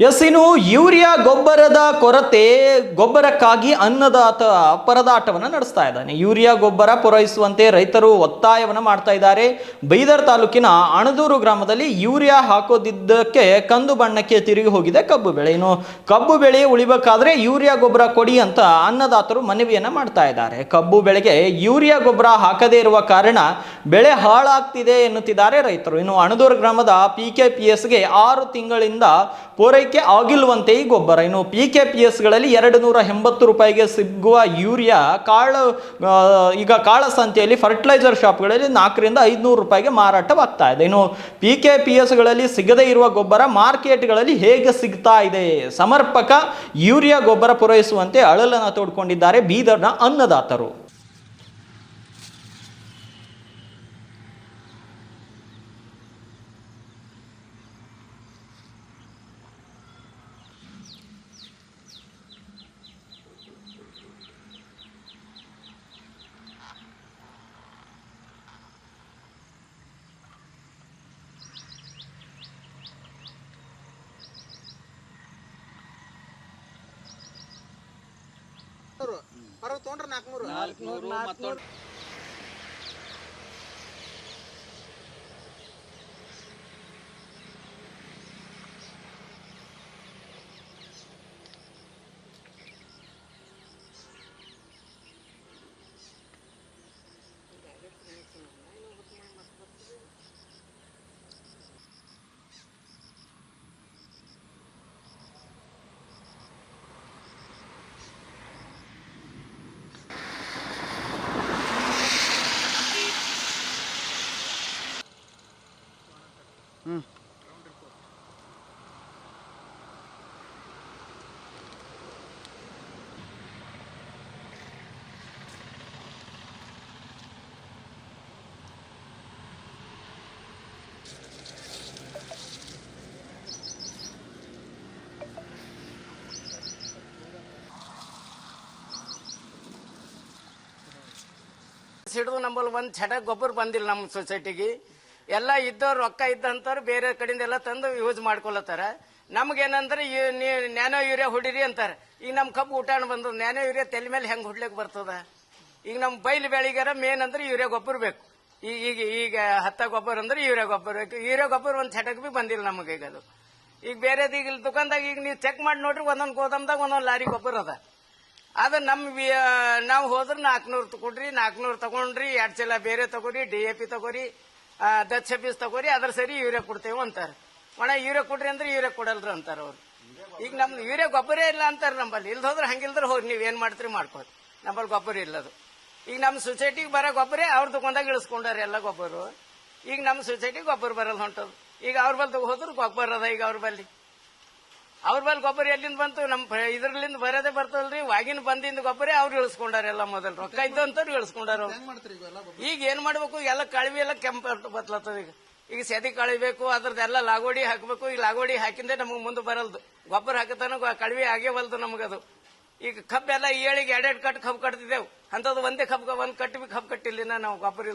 S, ಇನ್ನು urea ಗೊಬ್ಬರದ ಕೊರತೆ ಗೊಬ್ಬರಕ್ಕಾಗಿ ಅನ್ನದಾತ ಪರದಾಟವನ್ನು ನಡೆಸ್ತಾ ಇದ್ದಾನೆ. ಯೂರಿಯಾ ಗೊಬ್ಬರ ಪೂರೈಸುವಂತೆ ರೈತರು ಒತ್ತಾಯವನ್ನು ಮಾಡ್ತಾ ಇದ್ದಾರೆ. ಬೈದರ್ ತಾಲೂಕಿನ ಅಣದೂರು ಗ್ರಾಮದಲ್ಲಿ ಯೂರಿಯಾ ಹಾಕೋದಿದ್ದಕ್ಕೆ ಕಂದು ಬಣ್ಣಕ್ಕೆ ತಿರುಗಿ ಹೋಗಿದೆ ಕಬ್ಬು ಬೆಳೆ. ಇನ್ನು ಕಬ್ಬು ಬೆಳೆ ಉಳಿಬೇಕಾದ್ರೆ ಯೂರಿಯಾ ಗೊಬ್ಬರ ಕೊಡಿ ಅಂತ ಅನ್ನದಾತರು ಮನವಿಯನ್ನ ಮಾಡ್ತಾ ಇದ್ದಾರೆ. ಕಬ್ಬು ಬೆಳೆಗೆ ಯೂರಿಯಾ ಗೊಬ್ಬರ ಹಾಕದೇ ಇರುವ ಕಾರಣ ಬೆಳೆ ಹಾಳಾಗ್ತಿದೆ ಎನ್ನುತ್ತಿದ್ದಾರೆ ರೈತರು. ಇನ್ನು ಅಣದೂರು ಗ್ರಾಮದ PKPSಗೆ 6 ತಿಂಗಳಿಂದ ಪೂರೈಕೆ ಆಗಿಲ್ವಂತೆ ಈ ಗೊಬ್ಬರ. ಇನ್ನು PKPSಗಳಲ್ಲಿ 280 ರೂಪಾಯಿಗೆ ಸಿಗುವ ಯೂರಿಯಾ ಈಗ ಕಾಳಸಂತೆಯಲ್ಲಿ ಫರ್ಟಿಲೈಸರ್ ಶಾಪ್ಗಳಲ್ಲಿ 400 ರಿಂದ 500 ರೂಪಾಯಿಗೆ ಮಾರಾಟವಾಗ್ತಾ ಇದೆ. ಇನ್ನು PKPSಗಳಲ್ಲಿ ಸಿಗದೇ ಇರುವ ಗೊಬ್ಬರ ಮಾರ್ಕೆಟ್ಗಳಲ್ಲಿ ಹೇಗೆ ಸಿಗ್ತಾ ಇದೆ? ಸಮರ್ಪಕ ಯೂರಿಯಾ ಗೊಬ್ಬರ ಪೂರೈಸುವಂತೆ ಅಳಲನ್ನು ತೋಡ್ಕೊಂಡಿದ್ದಾರೆ ಬೀದರ್ನ ಅನ್ನದಾತರು. ತೊಗೊಂಡ್ರೆ 400 ಸಿಡಿದು ನಮ್ಮಲ್ಲಿ ಒಂದು ಚಟ ಗೊಬ್ಬರ ಬಂದಿಲ್ಲ ನಮ್ಮ ಸೊಸೈಟಿಗೆ. ಎಲ್ಲ ಇದ್ದವ್ರು ರೊಕ್ಕ ಇದ್ದಂತವ್ರು ಬೇರೆ ಕಡೆಯಿಂದ ಎಲ್ಲ ತಂದು ಯೂಸ್ ಮಾಡ್ಕೊಳತ್ತಾರ. ನಮ್ಗೇನಂದ್ರೆ ನ್ಯಾನೋ ಯೂರಿಯಾ ಹೊಡಿರಿ ಅಂತಾರೆ. ಈಗ ನಮ್ಮ ಕಬ್ಬು ಊಟಾಣ ಬಂದದ, ನ್ಯಾನೋ ಯೂರಿಯಾ ತಲೆ ಮೇಲೆ ಹೆಂಗ್ ಹೊಡ್ಲಿಕ್ಕೆ ಬರ್ತದ? ಈಗ ನಮ್ಮ ಬೈಲ್ ಬೆಳಿಗಾರ ಮೇನ್ ಅಂದ್ರೆ ಯೂರಿಯಾ ಗೊಬ್ಬರ ಬೇಕು. ಈಗ ಹತ್ತ ಗೊಬ್ಬರ ಅಂದ್ರೆ ಯೂರಿಯಾ ಗೊಬ್ಬರ ಬೇಕು. ಯೂರಿಯಾ ಗೊಬ್ಬರ ಒಂದು ಚಟಕ್ ಬಿ ಬಂದಿಲ್ಲ ನಮಗೆ. ಈಗ ಅದು ಈಗ ಬೇರೆದು ಈಗ ದುಕಾನ್ದಾಗ ಈಗ ನೀವು ಚೆಕ್ ಮಾಡಿ ನೋಡ್ರಿ, ಒಂದೊಂದು ಗೋದಾಮ್ದಾಗ ಒಂದೊಂದು ಲಾರಿ ಗೊಬ್ಬರ ಅದ. ಅದ ನಾವು ಹೋದ್ರೆ 400 ತಗೊಡ್ರಿ, 400 ತಗೊಂಡ್ರಿ 2 ಚೀಲ ಬೇರೆ ತಗೋರಿ, DAP ತಗೋರಿ, 10 ಬೀಸ್ ತಗೋರಿ, ಅದ್ರ ಸರಿ ಯೂರಿಯಾ ಕೊಡ್ತೇವೆ ಅಂತಾರೆ. ಒಣ ಯೂರಿಯಾ ಕೊಡ್ರಿ ಅಂದ್ರೆ ಯೂರಿಯಾ ಕೊಡಲ್ರಿ ಅಂತಾರ ಅವ್ರು. ಈಗ ನಮ್ದು ಯೂರಿಯಾ ಗೊಬ್ಬರೇ ಇಲ್ಲ ಅಂತಾರೆ ನಂಬಲ್ಲಿ. ಇಲ್ದೋದ್ರೆ ಹಂಗಿಲ್ದ್ರೆ ಹೋಗಿ ನೀವ್ ಏನ್ ಮಾಡ್ತೀರಿ ಮಾಡ್ಕೋರಿ, ನಂಬಲ್ಲಿ ಗೊಬ್ಬರ ಇಲ್ಲದು. ಈಗ ನಮ್ಮ ಸೊಸೈಟಿಗೆ ಬರೋ ಗೊಬ್ಬರೇ ಅವ್ರ ದುಕಾನ್ದಾಗ ಇಳಿಸ್ಕೊಂಡಾರ ಎಲ್ಲ ಗೊಬ್ಬರ. ಈಗ ನಮ್ಮ ಸೊಸೈಟಿಗೆ ಗೊಬ್ಬರ ಬರಲ್ಲ ಹೊಂಟದು. ಈಗ ಅವ್ರ ಬಲ್ ಹೋದ್ರು ಗೊಬ್ಬರ ಅದ. ಈಗ ಅವ್ರ ಬಲ್ಲಿ ಗೊಬ್ಬರ ಎಲ್ಲಿಂದ ಬಂತು? ನಮ್ ಇದ್ರಲಿಂದ ಬರೋದೇ ಬರ್ತದಲ್ರಿ. ವಾಗಿನ ಬಂದಿಂದ ಗೊಬ್ಬರ ಅವ್ರು ಇಳಿಸ್ಕೊಂಡಾರ ಎಲ್ಲ. ಮೊದಲು ರೊಕ್ಕ ಇದ್ದಂತವ್ರು ಇಳಿಸ್ಕೊಂಡಾರ. ಈಗ ಏನ್ ಮಾಡ್ಬೇಕು? ಎಲ್ಲ ಕಳವಿ ಎಲ್ಲ ಕೆಂಪ ಬತ್ಲತ್ತದ. ಈಗ ಸೆದಿ ಕಳಿಬೇಕು, ಅದ್ರದ್ದೆಲ್ಲ ಲಾಗೋಡಿ ಹಾಕ್ಬೇಕು. ಈ ಲಾಗೋಡಿ ಹಾಕಿಂದೆ ನಮಗ್ ಮುಂದೆ ಬರಲ್ದು. ಗೊಬ್ಬರ ಹಾಕತಾನ ಕಳವಿ ಆಗೇವಲ್ದು ನಮಗದು. ಈಗ ಕಬ್ಬೆಲ್ಲ ಏಳಿಗೆ 2 ಕಟ್ ಕಬ್ಬು ಕಟ್ತಿದ್ದೇವು. ಅಂತದ್ ಒಂದೇ ಕಬ್ಬು ಒಂದ್ ಕಟ್ಟಿ ಕಬ್ಬು ಕಟ್ಟಿಲ್ಲ ನಾವು ಗೊಬ್ಬರ